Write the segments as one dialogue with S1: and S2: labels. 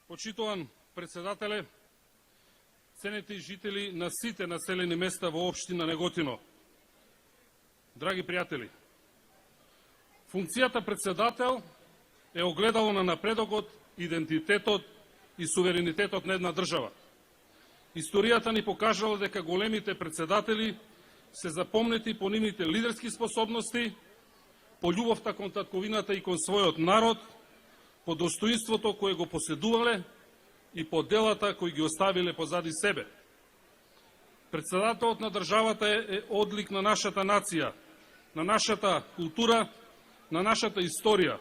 S1: Почитуван председателе, ценети жители на сите населени места во општина Неготино, драги пријатели, функцијата председател е огледало на напредокот, идентитетот и суверенитетот на една држава. Историјата ни покажала дека големите председатели се запомнети по нивните лидерски способности, по љубовта кон татковината и кон својот народ, по достоинството кое го поседувале и по делата кои ги оставиле позади себе. Председателот на државата е одлик на нашата нација, на нашата култура, на нашата историја.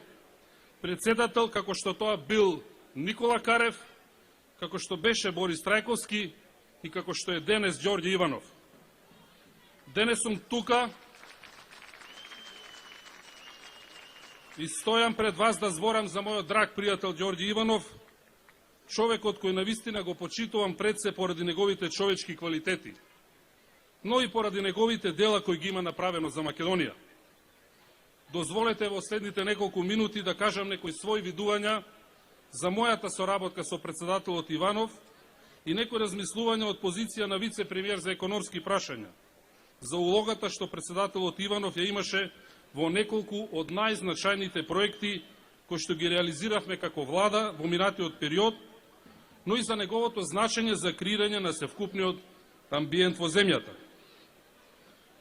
S1: Председател како што тоа бил Никола Карев, како што беше Борис Трајковски и како што е денес Ѓорѓе Иванов. Денес сум тука и стојам пред вас да зборам за мојот драг пријател Ѓорѓе Иванов, човекот кој навистина го почитувам пред се поради неговите човечки квалитети, но и поради неговите дела кои ги има направено за Македонија. Дозволете во следните неколку минути да кажам некои своји видувања за мојата соработка со председателот Иванов и некои размислувања од позиција на вице-премиер за економски прашања, за улогата што председателот Иванов ја имаше во неколку од најзначајните проекти кои што ги реализиравме како влада во минатиот период, но и за неговото значење за креирање на севкупниот амбиент во земјата.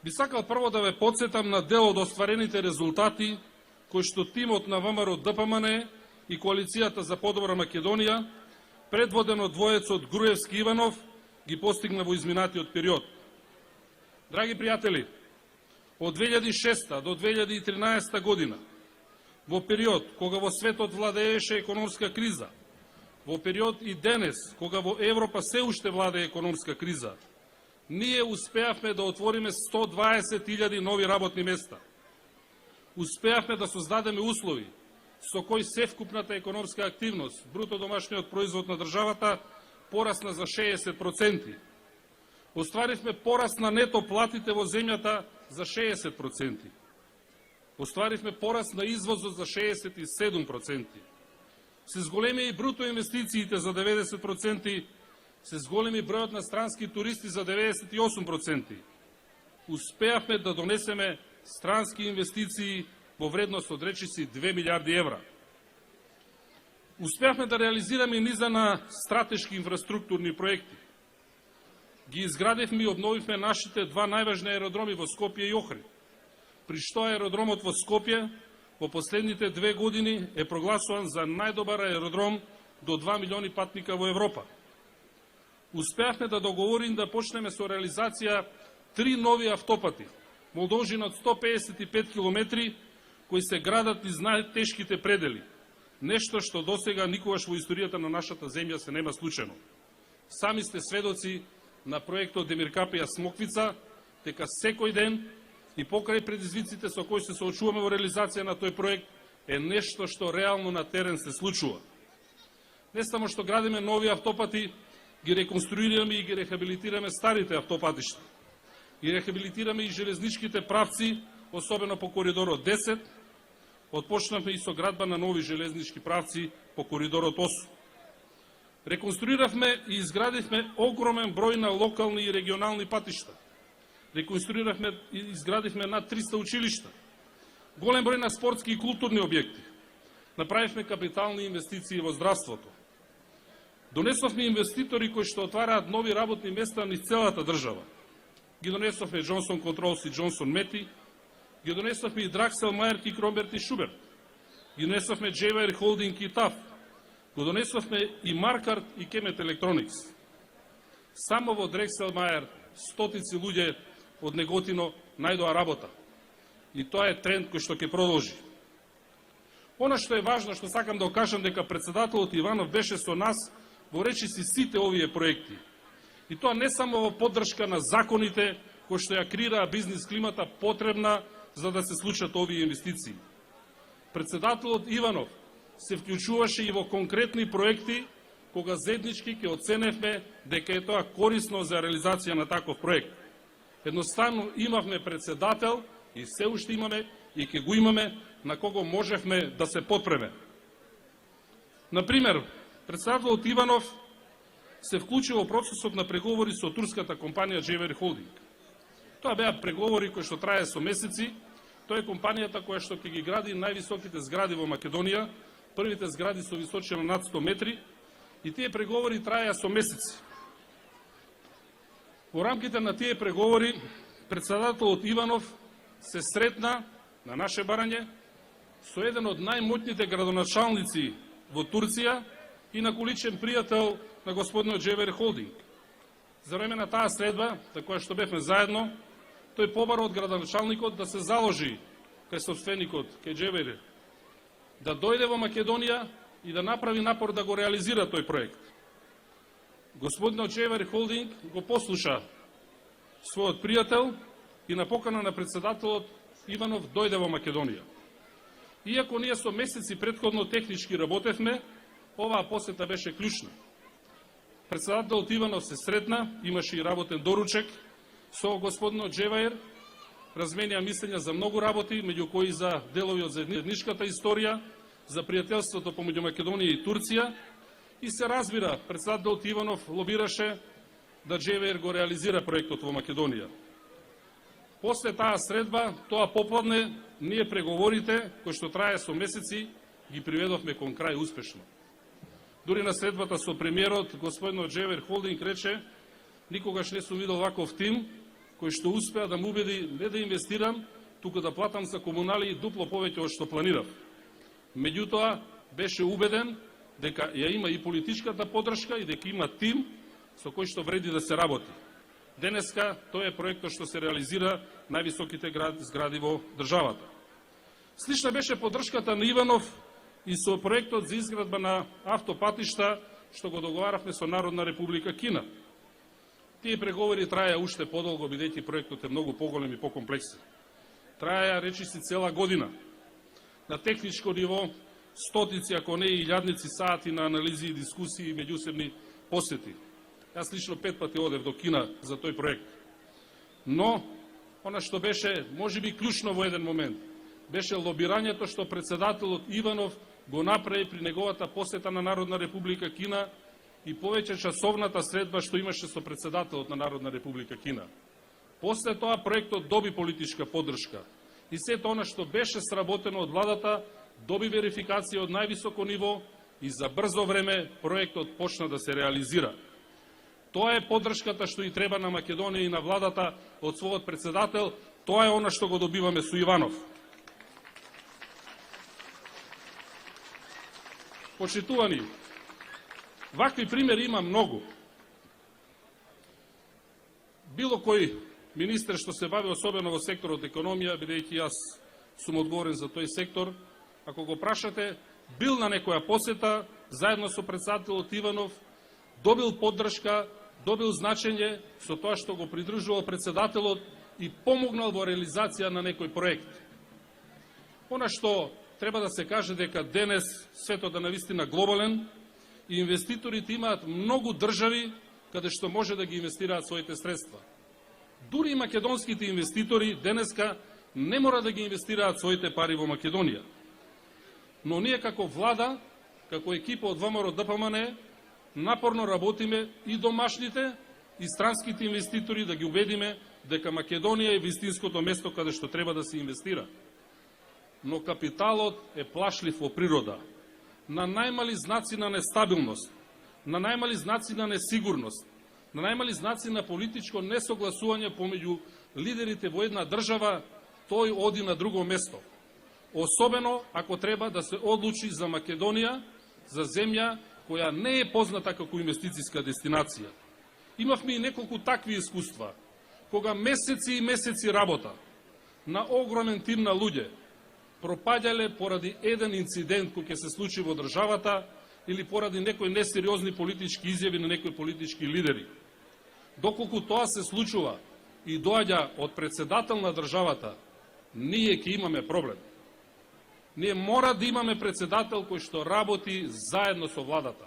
S1: Би сакал прво да ве потсетам на дел од остварените резултати кои што тимот на ВМРО ДПМН и Коалицијата за подобра Македонија, предводен од двоецот Груевски Иванов, ги постигна во изминатиот период. Драги пријатели, од 2006 до 2013 година, во период кога во светот владееше економска криза, во период и денес кога во Европа се уште владее економска криза, ние успеавме да отвориме 120.000 нови работни места. Успеавме да создадеме услови со кои севкупната економска активност, бруто домашниот производ на државата, порасна за 60%. Остваривме пораст на нето платите во земјата за 60%. Остваривме пораст на извозот за 67%. Се зголеми и бруто инвестициите за 90%, се зголеми бројот на странски туристи за 98%. Успеавме да донесеме странски инвестиции во вредност од речиси 2 милиарди евра. Успеавме да реализираме низа на стратешки инфраструктурни проекти. Ги изградивме и обновивме нашите два најважни аеродроми во Скопје и Охрид, при што аеродромот во Скопје во последните 2 години е прогласуван за најдобар аеродром до 2 милиони патника во Европа. Успеавме да договорим да почнеме со реализација 3 нови автопати, во должина од 155 километри, кои се градат низ најтешките предели, нешто што досега никогаш во историјата на нашата земја се нема случено. Сами сте сведоци на проектот Демиркапија Смоквица, дека секој ден и покрај предизвиците со кои се соочуваме во реализација на тој проект е нешто што реално на терен се случува. Не само што градиме нови автопати, ги реконструираме и ги рехабилитираме старите автопатишта. Ги рехабилитираме и железничките правци, особено по коридорот 10, отпочнавме и со градба на нови железнички правци по коридорот 8. Реконструиравме и изградивме огромен број на локални и регионални патишта. Реконструиравме и изградивме над 300 училишта. Голем број на спортски и културни објекти. Направивме капитални инвестиции во здравството. Донесовме инвеститори кои што отвараат нови работни места низ целата држава. Ги донесовме Джонсон Контролс и Джонсон Мети, ги донесовме и Драксел, Мајерки, Кромберт и Шуберт, ги донесовме Джейвер Холдинг и ТАФ, го донесовме и Маркарт и Кемет Електроникс. Само во Драксел Мајер стотици луѓе од Неготино најдоа работа. И тоа е тренд кој што ќе продолжи. Она што е важно, што сакам да кажам, дека председателот Иванов беше со нас во речиси сите овие проекти. И тоа не само во поддршка на законите кои што ја креираа бизнис климата потребна за да се случат овие инвестиции. Председателот Иванов се вклучуваше и во конкретни проекти кога заеднички ќе оценевме дека е тоа корисно за реализација на таков проект. Едноставно имавме председател и се уште имаме и ќе го имаме на кого можевме да се подпреме. Например, председателот Иванов се вклучи во процесот на преговори со турската компанија Джевер Холдинг. Тоа беа преговори кои што трае со месеци. Тоа е компанијата која што ќе ги гради највисоките згради во Македонија, првите згради со височина над 100 метри, и тие преговори траеа со месеци. Во рамките на тие преговори, председателот Иванов се сретна на наше барање со еден од најмоćните градоначалници во Турција и на количен пријател на господинот Джевер Холдинг. За време на таа средба, за која што бевме заедно, тој побара од градоначалникот да се заложи кај собственикот, кај Джевер, да дојде во Македонија и да направи напор да го реализира тој проект. Господинот Джевер Холдинг го послуша својот пријател и на покана на председателот Иванов дојде во Македонија. Иако ние со месеци претходно технички работевме, оваа посета беше клучна. Председателот Иванов се сретна, имаше и работен доручек со господинот Джеваер, разменија мислења за многу работи, меѓу кои за делови од заедничката историја, за пријателството помеѓу Македонија и Турција, и се разбира, председателот Иванов лобираше да Джеваер го реализира проектот во Македонија. После таа средба, тоа попладне, ние преговорите, кои што трае со месеци, ги приведовме кон крај успешно. Дури на средбата со премиерот, господинот Джевер Холдинг рече: никогаш не сум видел ваков тим, кој што успеа да му убеди не да инвестирам, туку да платам за комунали дупло повеќе од што планирав. Меѓутоа, беше убеден дека ја има и политичката поддршка и дека има тим со кој што вреди да се работи. Денеска тој е проектот што се реализира највисоките згради во државата. Слична беше поддршката на Иванов и со проектот за изградба на автопатишта што го договаравме со Народна република Кина. Тие преговори траја уште подолго, бидејќи проектот е многу поголем и покомплексен. Траја речиси цела година. На техничко ниво стотици, ако не и илјадници сати на анализи и дискусии и меѓусебни посети. Јас лично 5 пати одев до Кина за тој проект. Но, она што беше, можеби клучно во еден момент, беше лобирањето што председателот Иванов го направи при неговата посета на Народна република Кина и повеќе часовната средба што имаше со председателот на Народна република Кина. После тоа проектот доби политичка поддршка и сето она што беше сработено од владата доби верификација од највисоко ниво и за брзо време проектот почна да се реализира. Тоа е поддршката што и треба на Македонија и на владата од својот председател, тоа е она што го добиваме со Иванов. Почитувани, вакви примери има многу. Било кој министер што се бави особено во секторот економија, бидејќи јас сум одговорен за тој сектор, ако го прашате, бил на некоја посета, заедно со председателот Иванов, добил поддршка, добил значење со тоа што го придржувал председателот и помогнал во реализација на некој проект. Она што треба да се каже дека денес светот е навистина глобален и инвеститорите имаат многу држави каде што може да ги инвестираат своите средства. Дури и македонските инвеститори денеска не мора да ги инвестираат своите пари во Македонија. Но ние како влада, како екипа од ВМРО ДПМН, напорно работиме и домашните и странските инвеститори да ги убедиме дека Македонија е вистинското место каде што треба да се инвестира. Но капиталот е плашлив во природа. На најмали знаци на нестабилност, на најмали знаци на несигурност, на најмали знаци на политичко несогласување помеѓу лидерите во една држава, тој оди на друго место. Особено ако треба да се одлучи за Македонија, за земја која не е позната како инвестицијска дестинација. Имавме и неколку такви искуства, кога месеци и месеци работа на огромен тим на луѓе пропаѓале поради еден инцидент кој ќе се случи во државата или поради некои несериозни политички изјави на некои политички лидери. Доколку тоа се случува и доаѓа од председател на државата, ние ќе имаме проблем. Ние мора да имаме председател кој што работи заедно со владата.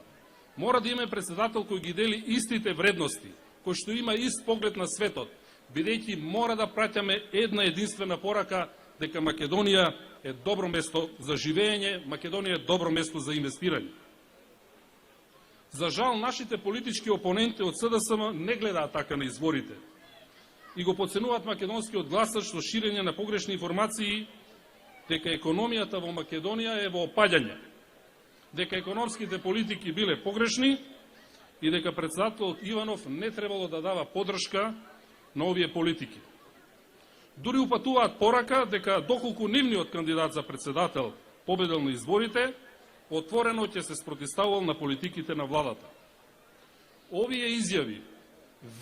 S1: Мора да имаме председател кој ги дели истите вредности, кој што има ист поглед на светот, бидејќи мора да праќаме една единствена порака дека Македонија е добро место за живење, Македонија е добро место за инвестирање. За жал, нашите политички опоненти од СДСМ не гледаат така на изборите и го поценуваат македонскиот гласач со ширење на погрешни информации дека економијата во Македонија е во опаѓање, дека економските политики биле погрешни и дека председателот Иванов не требало да дава поддршка на овие политики. Дури упатуваат порака дека доколку нивниот кандидат за председател победил на изборите, отворено ќе се спротивставувал на политиките на владата. Овие изјави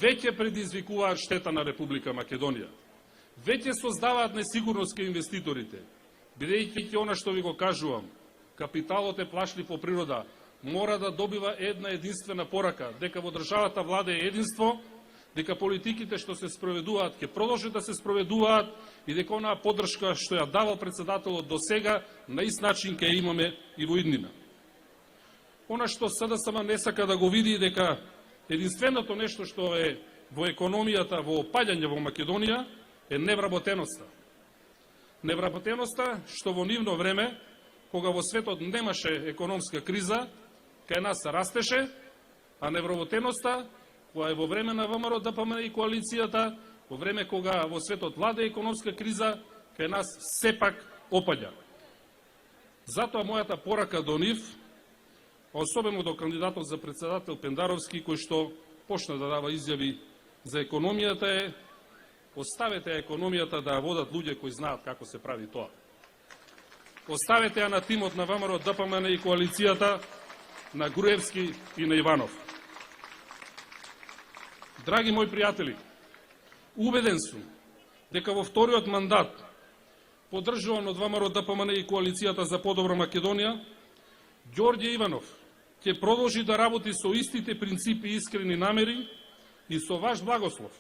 S1: веќе предизвикуваат штета на Република Македонија. Веќе создаваат несигурност кај инвеститорите, бидејќи она што ви го кажувам, капиталот е плашлив по природа, мора да добива една единствена порака, дека во државата владе единство, дека политиките што се спроведуваат ќе продолжат да се спроведуваат и дека онаа поддршка што ја давал председателот до сега, на ист начин ќе имаме и во иднина. Она што СДСМ не сака да го види дека единственото нешто што е во економијата во опаѓање во Македонија е невработеноста. Невработеноста што во нивно време, кога во светот немаше економска криза, кај нас растеше, а невработеноста која е во време на ВМРО ДПМН и коалицијата, во време кога во светот владе економска криза, кај нас сепак опаѓа. Затоа мојата порака до нив, особено до кандидатот за председател Пендаровски, кој што почна да дава изјави за економијата е: оставете економијата да ја водат луѓе кои знаат како се прави тоа. Оставете ја на тимот на ВМРО ДПМН и коалицијата, на Груевски и на Иванов. Драги мои пријатели, убеден сум дека во вториот мандат, поддржуван од ВМРО ДПМН и коалицијата за подобра Македонија, Ѓорѓе Иванов ќе продолжи да работи со истите принципи и искрени намери и со ваш благослов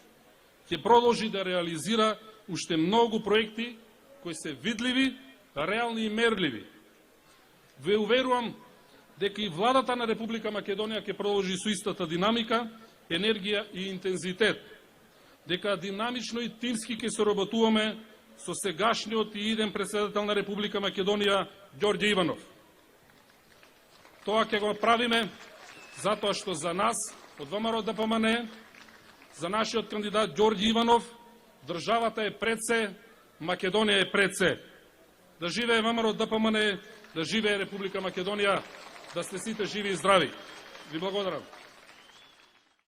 S1: ќе продолжи да реализира уште многу проекти кои се видливи, реални и мерливи. Ве уверувам дека и владата на Република Македонија ќе продолжи со истата динамика, енергија и интензитет, дека динамично и тимски ќе соработуваме со сегашниот и иден председател на Република Македонија Ѓорѓе Иванов. Тоа ќе го правиме затоа што за нас, од ВМРО ДПМН, за нашиот кандидат Ѓорѓе Иванов, државата е пред се, Македонија е пред се. Да живее ВМРО ДПМН, да живее Република Македонија, да сте сите живи и здрави. Ви благодарам.